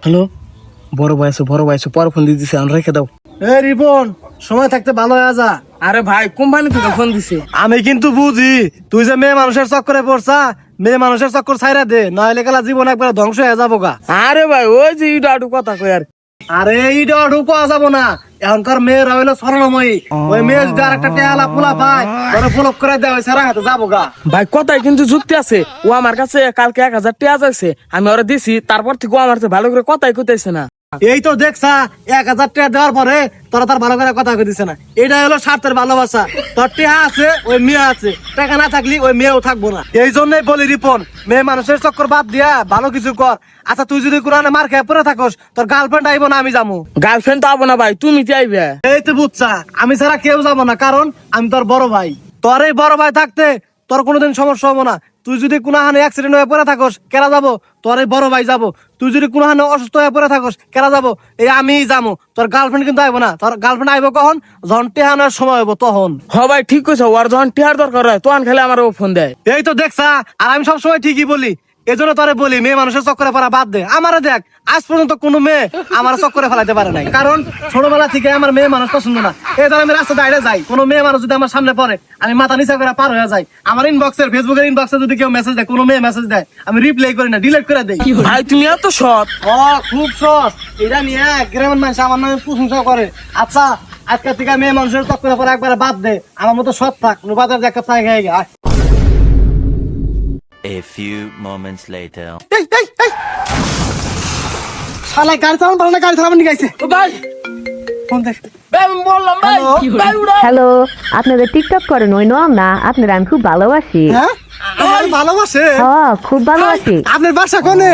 Hello, বড় ভাই পরে ফোন দিতেছে, আমি রেখে দাও। এ রিপন, সময় থাকতে ভালো হয়ে যা। আরে ভাই, কোম্পানি থেকে ফোন দিছে। আমি কিন্তু বুঝি তুই যে মেয়ে মানুষের চক্করে পড়ছা, মেয়ে মানুষের চক্কর ছাইরা দে, নইলে গেলা জীবন একবার ধ্বংস হয়ে যাবো গা। আরে ভাই, ওই যে ইডা আটু কথা কই আর। আরে এইটা ঢুকো যাবো না, এখনকার মেয়েরা হইলো স্বর্ণময়ী। ওই মেয়ে যদি আর একটা টেয়ালা পোলা পায়, ধরে ফলক করে দেওয়া হয়েছে, রাখাতে যাবো গা। ভাই কথাই কিন্তু যুক্তি আছে। ও আমার কাছে কালকে 1000 টাকা চাইছে, আমি ওরা দিছি। তারপর থেকে ও আমার সাথে ভালো করে কথাই কইতেছে না। এই তো দেখছা, 1000 টাকা দেওয়ার পরে তোরা তার ভালো করে কথা কইতেছে না। এটা হলো স্বার্থের ভালোবাসা। তোর টিহা আছে, ওই মেয়ে আছে, টাকা না থাকলে ওই মেয়েও থাকবো না। এই জন্যই বলি রিপন, মেয়ে মানুষের চক্কর বাদ দিয়া ভালো কিছু কর। আচ্ছা, তুই যদি কোরআনে মার খেয়ে পড়ে থাকস, তোর গার্লফ্রেন্ড আইবো না আমি যাবো? গার্লফ্রেন্ড তো আবো না ভাই, তুমি কি আইবে? এই তো বুঝছা, আমি ছাড়া কেউ যাবো না, কারণ আমি তোর বড় ভাই। তোর এই বড় ভাই থাকতে তোর কোনোদিন সমস্যা হবো না। তুই যদি কোনো হানে অ্যাক্সিডেন্ট হয়ে পড়ে থাকস, কেরা যাবো? তোর এই বড় ভাই যাবো। তুই যদি কোনো হানে অসুস্থ হয়ে পড়ে থাকস, কেরা যাবো? এই আমিই যাবো। তোর গার্লফ্রেন্ড কিন্তু আইবো না। তোর গার্লফ্রেন্ড আইবো কখন? যখন টেহানোর সময় হবো তখন। হ ভাই, ঠিক কইছো। ওর যখন টিহার দরকার হয় তখন খেলে আমার ও ফোন দেয়। এই তো দেখছা, আর আমি সবসময় ঠিকই বলি। এজন্য তোরে বলি, মেয়ে মানুষের চক্করে পড়া বাদ দে। আমারে দেখ, আজ পর্যন্ত কোনো মেয়ে আমার চক্করে ফেলাইতে পারে নাই, কারণ ছোটবেলা থেকে আমার মেয়ে মানুষ পছন্দ না। এই ধর আমি রাস্তা দাঁড়িয়ে যাই, কোনো মেয়ে মানুষ যদি আমার সামনে পড়ে, আমি মাথা নিচা করে পার হয়ে যাই। আমার ইনবক্সের, ফেসবুকের ইনবক্সে যদি কেউ মেসেজ দেয়, কোনো মেয়ে মেসেজ দেয়, আমি রিপ্লাই করি না, ডিলিট করে দেই। ভাই তুমি এত সৎ। ও খুব সহজ। এটা নিয়ে গ্রামের মানুষ আমার নামে প্রশংসা করে। আচ্ছা, আজকের থেকে মেয়ে মানুষের চক্করে পড়া একবারে বাদ দে। আমার মতো সৎ থাক, বাজার দেখা পাই গায়ে গা। A few moments later. শালা গাড়ি চালান পারে না, গাড়ি চালাবেন নি গাইছে। ও ভাই, ফোন দেখ। ভাই আমি বললাম ভাই, ভাই উড়া। হ্যালো, আপনাদের টিকটক করেন ওই নাম না? আপনার আমি খুব ভালোবাসি। হ্যাঁ, আমার ভালোবাসে। হ্যাঁ, খুব ভালোবাসি। আপনার বাসা কোনে?